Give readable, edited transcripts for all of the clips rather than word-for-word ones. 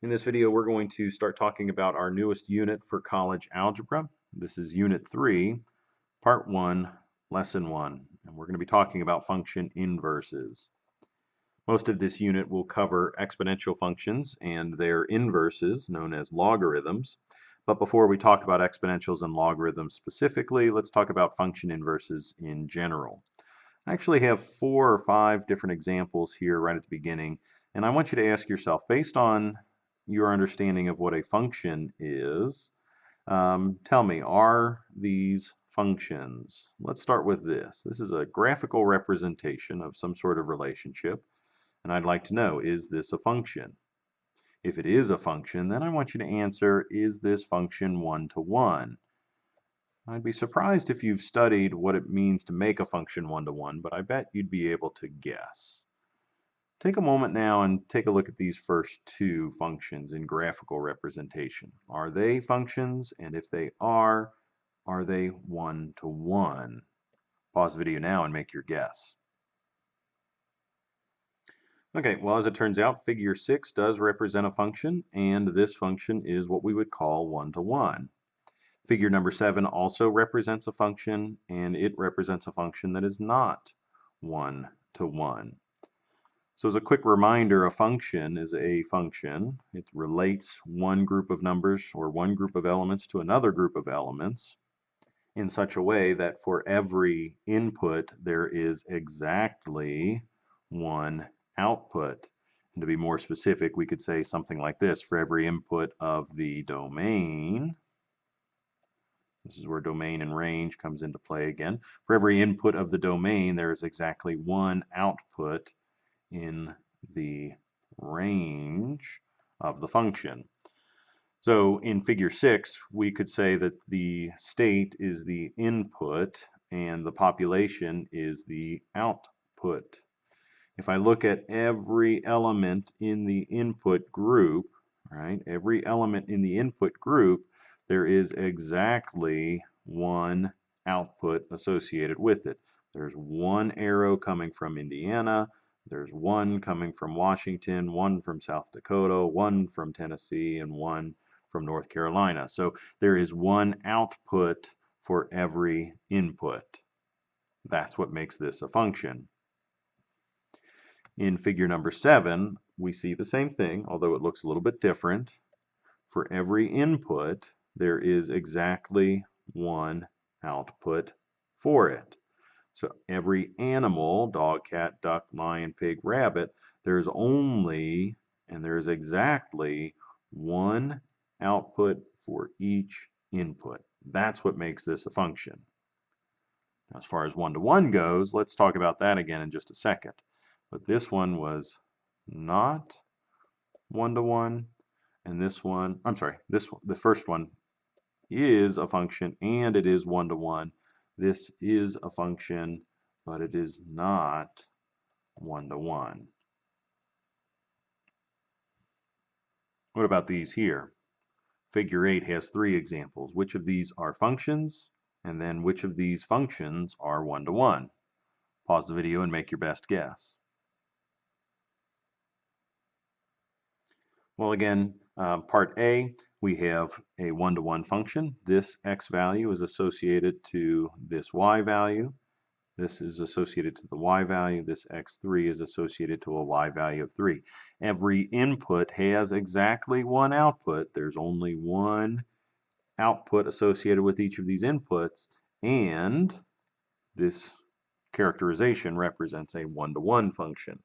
In this video, we're going to start talking about our newest unit for college algebra. This is Unit 3, Part 1, Lesson 1, and we're going to be talking about function inverses. Most of this unit will cover exponential functions and their inverses, known as logarithms. But before we talk about exponentials and logarithms specifically, let's talk about function inverses in general. I actually have 4 or 5 different examples here right at the beginning, and I want you to ask yourself, based on your understanding of what a function is, tell me, are these functions? Let's start with this. This is a graphical representation of some sort of relationship, and I'd like to know, is this a function? If it is a function, then I want you to answer, is this function one-to-one? I'd be surprised if you've studied what it means to make a function one-to-one, but I bet you'd be able to guess. Take a moment now and take a look at these first 2 functions in graphical representation. Are they functions? And if they are they one-to-one? Pause the video now and make your guess. Okay, well, as it turns out, figure 6 does represent a function, and this function is what we would call one-to-one. Figure number 7 also represents a function, and it represents a function that is not one-to-one. So as a quick reminder, a function is a function. It relates one group of numbers or one group of elements to another group of elements in such a way that for every input there is exactly one output. And to be more specific, we could say something like this: for every input of the domain, this is where domain and range comes into play again. For every input of the domain, there is exactly one output in the range of the function. So in figure 6, we could say that the state is the input and the population is the output. If I look at every element in the input group, right, every element in the input group, there is exactly one output associated with it. There's one arrow coming from Indiana, there's one coming from Washington, one from South Dakota, one from Tennessee, and one from North Carolina. So there is one output for every input. That's what makes this a function. In figure number 7, we see the same thing, although it looks a little bit different. For every input, there is exactly one output for it. So every animal, dog, cat, duck, lion, pig, rabbit, there's only, and there's exactly one output for each input. That's what makes this a function. Now, as far as one-to-one goes, let's talk about that again in just a second. But this one was not one-to-one, and this one, I'm sorry, the first one is a function and it is one-to-one. This is a function, but it is not one-to-one. What about these here? Figure 8 has 3 examples. Which of these are functions? And then which of these functions are one-to-one? Pause the video and make your best guess. Well, again, part A, we have a one-to-one function. This x value is associated to this y value. This is associated to the y value. This x3 is associated to a y value of 3. Every input has exactly one output. There's only one output associated with each of these inputs, and this characterization represents a one-to-one function.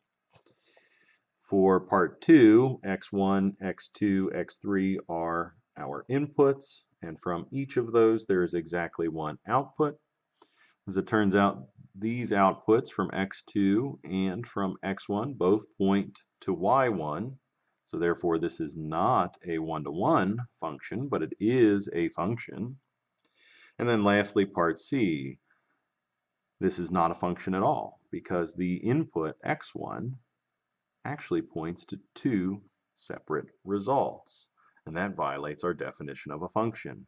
For part 2, x1, x2, x3 are our inputs, and from each of those there is exactly one output. As it turns out, these outputs from x2 and from x1 both point to y1, so therefore this is not a one-to-one function, but it is a function. And then lastly, part C, this is not a function at all, because the input x1 actually points to 2 separate results, and that violates our definition of a function.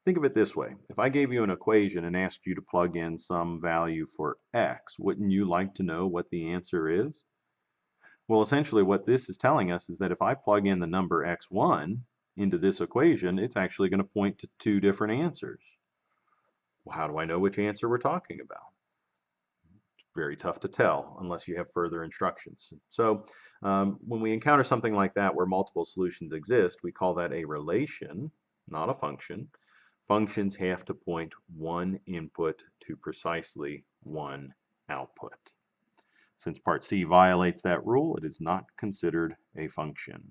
Think of it this way. If I gave you an equation and asked you to plug in some value for x, wouldn't you like to know what the answer is? Well, essentially what this is telling us is that if I plug in the number x1 into this equation, it's actually going to point to two different answers. Well, how do I know which answer we're talking about? Very tough to tell unless you have further instructions. So when we encounter something like that where multiple solutions exist, we call that a relation, not a function. Functions have to point one input to precisely one output. Since part C violates that rule, it is not considered a function.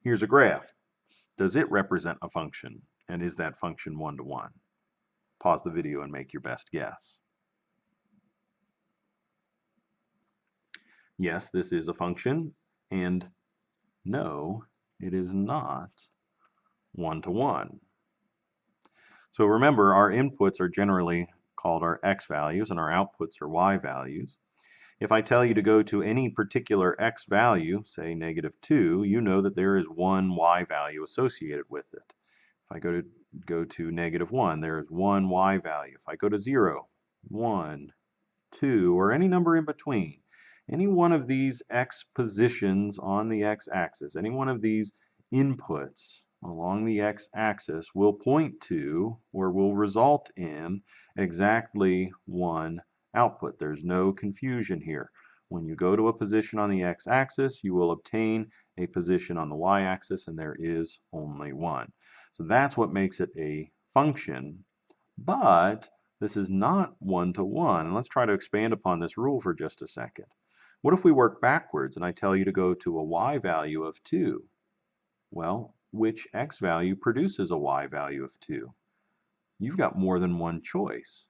Here's a graph. Does it represent a function? And is that function one-to-one? Pause the video and make your best guess. Yes, this is a function, and no, it is not one-to-one. So remember, our inputs are generally called our x values, and our outputs are y values. If I tell you to go to any particular x value, say -2, you know that there is one y value associated with it. If I go to -1, there is one y value. If I go to 0, 1, 2, or any number in between, any one of these x positions on the x-axis, any one of these inputs along the x-axis will point to or will result in exactly one output. There's no confusion here. When you go to a position on the x-axis, you will obtain a position on the y-axis, and there is only one. So that's what makes it a function, but this is not one-to-one. And let's try to expand upon this rule for just a second. What if we work backwards and I tell you to go to a y value of 2? Well, which x value produces a y value of 2? You've got more than one choice.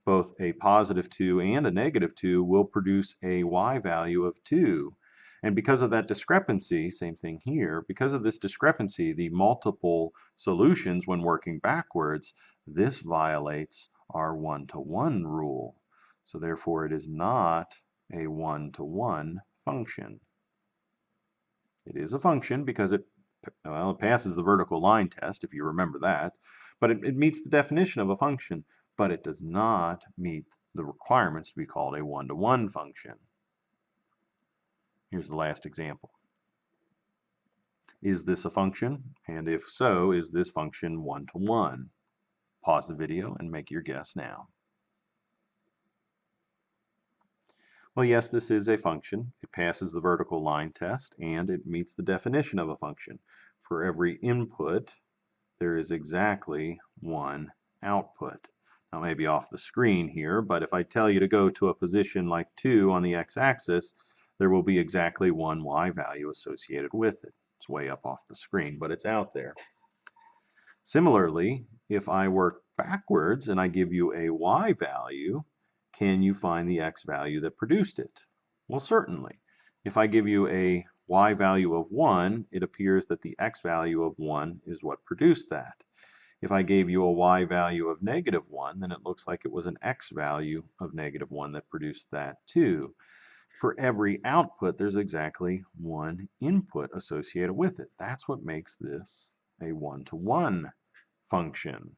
Both a +2 and a -2 will produce a y value of 2. And because of that discrepancy, same thing here, because of this discrepancy, the multiple solutions when working backwards, this violates our one-to-one rule. So therefore it is not a one-to-one function. It is a function because it passes the vertical line test, if you remember that, but it meets the definition of a function, but it does not meet the requirements to be called a one-to-one function. Here's the last example. Is this a function? And if so, is this function one-to-one? Pause the video and make your guess now. Well, yes, this is a function. It passes the vertical line test, and it meets the definition of a function. For every input, there is exactly one output. Now, maybe off the screen here, but if I tell you to go to a position like 2 on the x-axis, there will be exactly one y value associated with it. It's way up off the screen, but it's out there. Similarly, if I work backwards and I give you a y value, can you find the x value that produced it? Well, certainly. If I give you a y value of 1, it appears that the x value of 1 is what produced that. If I gave you a y value of -1, then it looks like it was an x value of -1 that produced that too. For every output, there's exactly one input associated with it. That's what makes this a one-to-one function.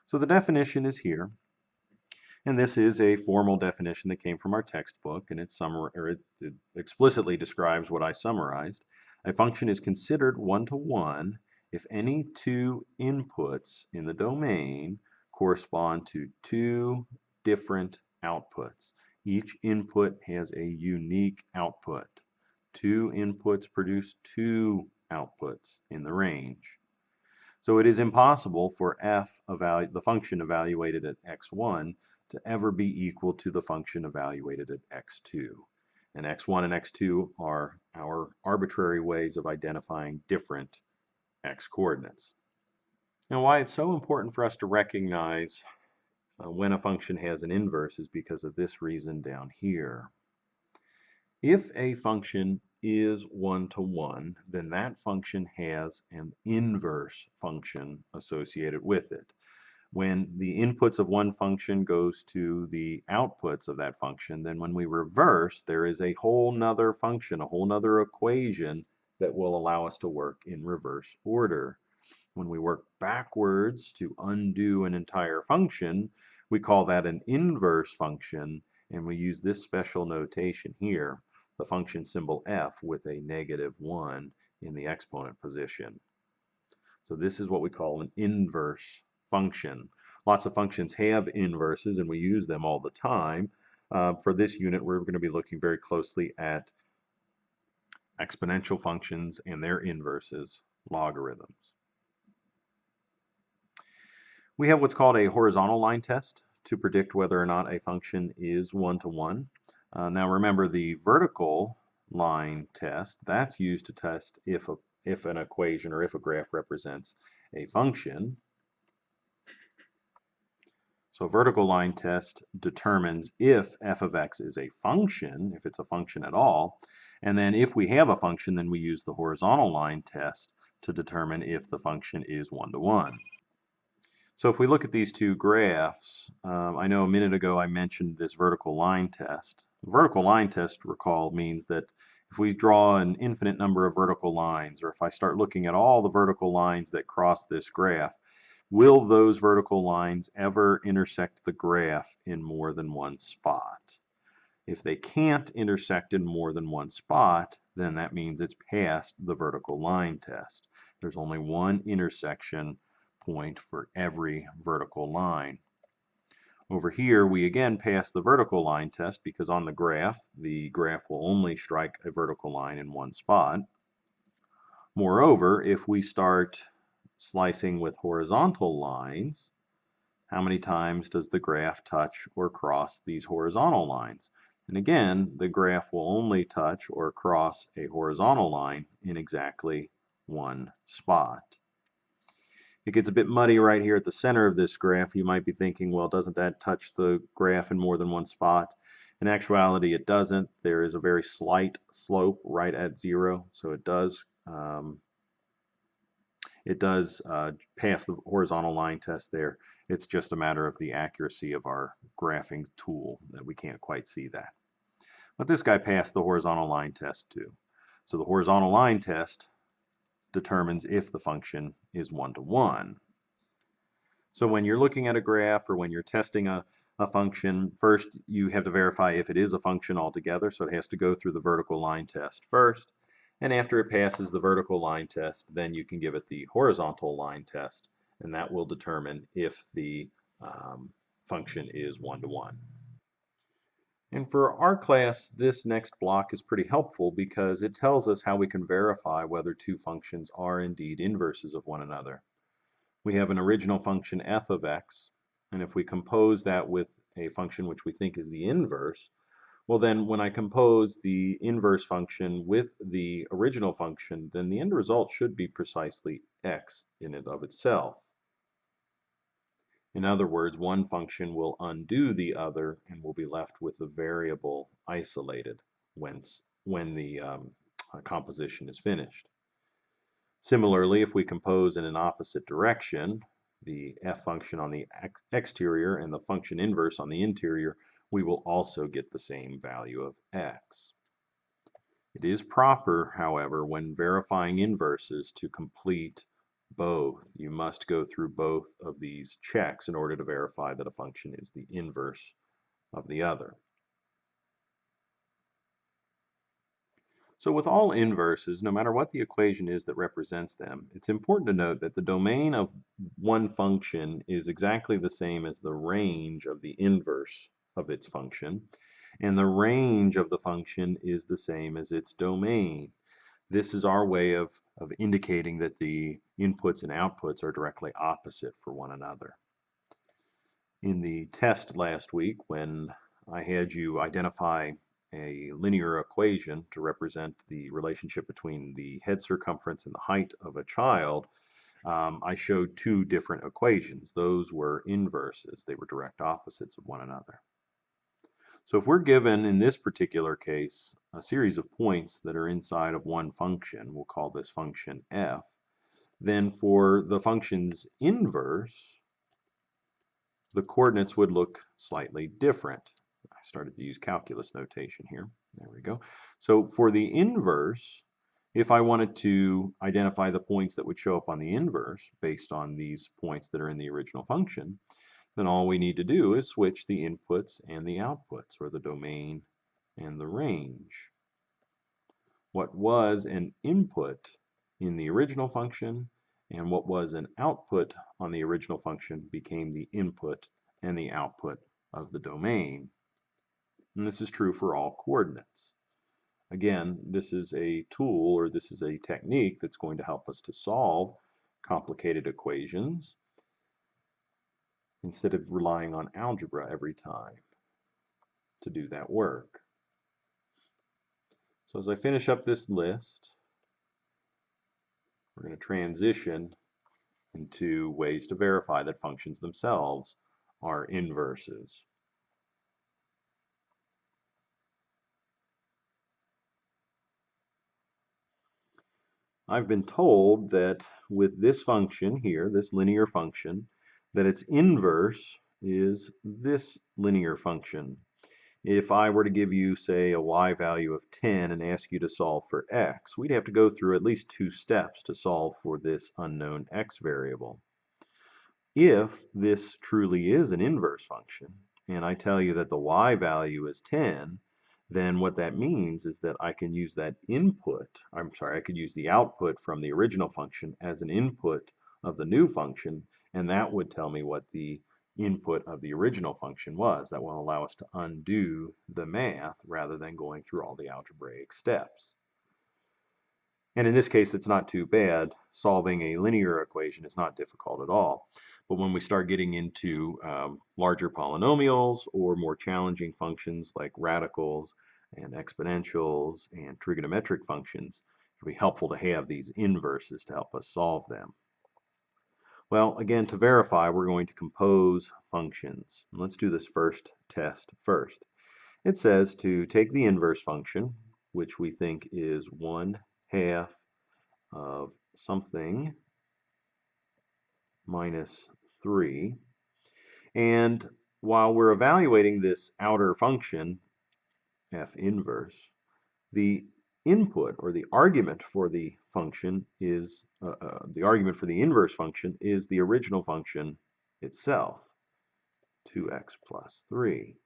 So the definition is here, and this is a formal definition that came from our textbook, and it explicitly describes what I summarized. A function is considered one-to-one if any two inputs in the domain correspond to two different outputs. Each input has a unique output. Two inputs produce two outputs in the range. So it is impossible for the function evaluated at x1, to ever be equal to the function evaluated at x2. And x1 and x2 are our arbitrary ways of identifying different x coordinates. Now, why it's so important for us to recognize when a function has an inverse is because of this reason down here. If a function is one-to-one, then that function has an inverse function associated with it. When the inputs of one function goes to the outputs of that function, then when we reverse, there is a whole nother function, a whole nother equation that will allow us to work in reverse order. When we work backwards to undo an entire function, We call that an inverse function, and we use this special notation here, the function symbol f with a -1 in the exponent position. So this is what we call an inverse function. Lots of functions have inverses, and we use them all the time. For this unit, we're going to be looking very closely at exponential functions and their inverses, logarithms. We have what's called a horizontal line test to predict whether or not a function is one-to-one. Now remember, the vertical line test, that's used to test if an equation or if a graph represents a function. So a vertical line test determines if f of x is a function, if it's a function at all. And then if we have a function, then we use the horizontal line test to determine if the function is one-to-one. So if we look at these two graphs, I know a minute ago I mentioned this vertical line test. The vertical line test, recall, means that if we draw an infinite number of vertical lines, or if I start looking at all the vertical lines that cross this graph, will those vertical lines ever intersect the graph in more than one spot? If they can't intersect in more than one spot, then that means it's passed the vertical line test. There's only one intersection point for every vertical line. Over here, we again pass the vertical line test because on the graph will only strike a vertical line in one spot. Moreover, if we start slicing with horizontal lines, how many times does the graph touch or cross these horizontal lines? And again, the graph will only touch or cross a horizontal line in exactly one spot. It gets a bit muddy right here at the center of this graph. You might be thinking, well, doesn't that touch the graph in more than one spot? In actuality, it doesn't. There is a very slight slope right at 0, so it does pass the horizontal line test there. It's just a matter of the accuracy of our graphing tool that we can't quite see that. But this guy passed the horizontal line test too. So the horizontal line test determines if the function is one-to-one. So when you're looking at a graph or when you're testing a function, first you have to verify if it is a function altogether, so it has to go through the vertical line test first. And after it passes the vertical line test, then you can give it the horizontal line test, and that will determine if the function is one-to-one. And for our class, this next block is pretty helpful because it tells us how we can verify whether two functions are indeed inverses of one another. We have an original function f of x, and if we compose that with a function which we think is the inverse, well then when I compose the inverse function with the original function, then the end result should be precisely x in and of itself. In other words, one function will undo the other and we'll be left with a variable isolated when the composition is finished. Similarly, if we compose in an opposite direction, the f function on the exterior and the function inverse on the interior, we will also get the same value of x. It is proper, however, when verifying inverses to complete both. You must go through both of these checks in order to verify that a function is the inverse of the other. So with all inverses, no matter what the equation is that represents them, it's important to note that the domain of one function is exactly the same as the range of the inverse of its function, and the range of the function is the same as its domain. This is our way of indicating that the inputs and outputs are directly opposite for one another. In the test last week, when I had you identify a linear equation to represent the relationship between the head circumference and the height of a child, I showed two different equations. Those were inverses. They were direct opposites of one another. So if we're given, in this particular case, a series of points that are inside of one function, we'll call this function f, then for the function's inverse, the coordinates would look slightly different. I started to use calculus notation here. There we go. So for the inverse, if I wanted to identify the points that would show up on the inverse based on these points that are in the original function, then all we need to do is switch the inputs and the outputs, or the domain and the range. What was an input in the original function and what was an output on the original function became the input and the output of the domain. And this is true for all coordinates. Again, this is a tool, or this is a technique that's going to help us to solve complicated equations instead of relying on algebra every time to do that work. So as I finish up this list, we're going to transition into ways to verify that functions themselves are inverses. I've been told that with this function here, this linear function, that its inverse is this linear function. If I were to give you, say, a y value of 10 and ask you to solve for x, we'd have to go through at least 2 steps to solve for this unknown x variable. If this truly is an inverse function, and I tell you that the y value is 10, then what that means is that I can use that I could use the output from the original function as an input of the new function, and that would tell me what the input of the original function was. That will allow us to undo the math rather than going through all the algebraic steps. And in this case, it's not too bad. Solving a linear equation is not difficult at all. But when we start getting into larger polynomials or more challenging functions like radicals and exponentials and trigonometric functions, it will be helpful to have these inverses to help us solve them. Well, again, to verify, we're going to compose functions. Let's do this first test first. It says to take the inverse function, which we think is 1/2 of something minus 3. And while we're evaluating this outer function, f inverse, the input or the argument for the function is, the argument for the inverse function is the original function itself, 2x plus 3.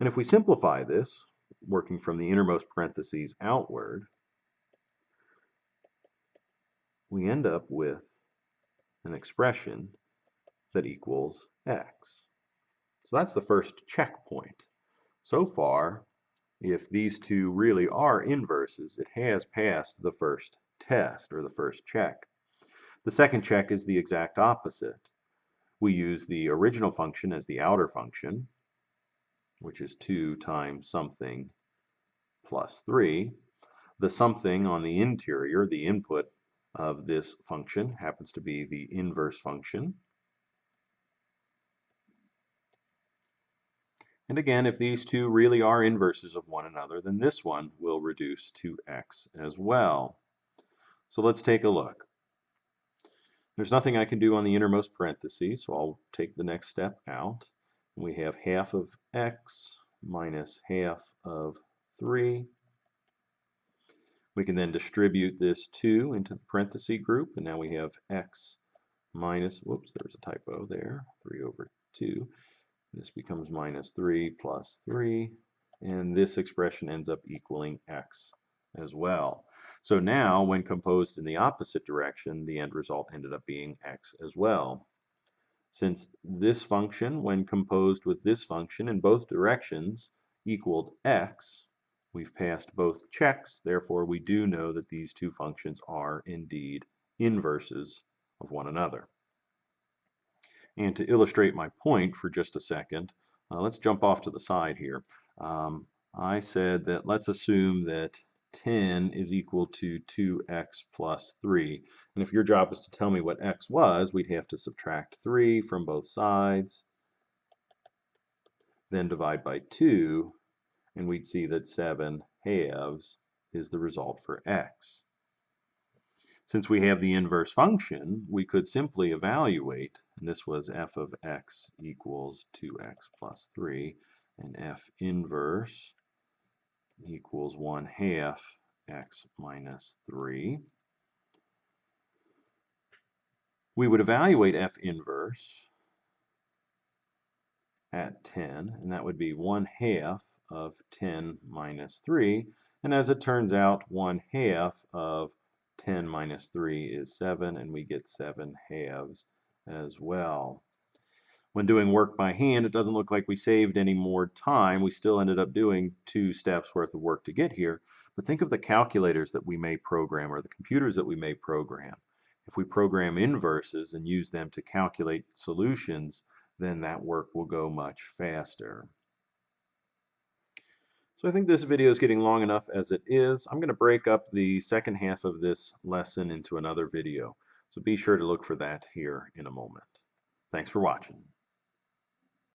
And if we simplify this, working from the innermost parentheses outward, we end up with an expression that equals x. So that's the first checkpoint. So far, if these two really are inverses, it has passed the first test, or the first check. The second check is the exact opposite. We use the original function as the outer function, which is 2 times something plus 3. The something on the interior, the input of this function, happens to be the inverse function. And again, if these two really are inverses of one another, then this one will reduce to x as well. So let's take a look. There's nothing I can do on the innermost parentheses, so I'll take the next step out. We have 1/2 of x minus 1/2 of 3. We can then distribute this 2 into the parenthesis group, and now we have x minus, whoops, there's a typo there, 3/2. This becomes minus 3 plus 3, and this expression ends up equaling x as well. So now, when composed in the opposite direction, the end result ended up being x as well. Since this function, when composed with this function in both directions, equaled x, we've passed both checks. Therefore, we do know that these two functions are indeed inverses of one another. And to illustrate my point for just a second, let's jump off to the side here. I said that let's assume that 10 is equal to 2x plus 3. And if your job was to tell me what x was, we'd have to subtract 3 from both sides, then divide by 2, and we'd see that 7/2 is the result for x. Since we have the inverse function, we could simply evaluate, and this was f of x equals 2x plus 3, and f inverse equals 1/2 x minus 3. We would evaluate f inverse at 10, and that would be 1/2 of 10 minus 3. And as it turns out, 1/2 of 10 minus 3 is 7, and we get 7/2 as well. When doing work by hand, it doesn't look like we saved any more time. We still ended up doing 2 steps worth of work to get here. But think of the calculators that we may program or the computers that we may program. If we program inverses and use them to calculate solutions, then that work will go much faster. So I think this video is getting long enough as it is. I'm going to break up the second half of this lesson into another video. So be sure to look for that here in a moment. Thanks for watching.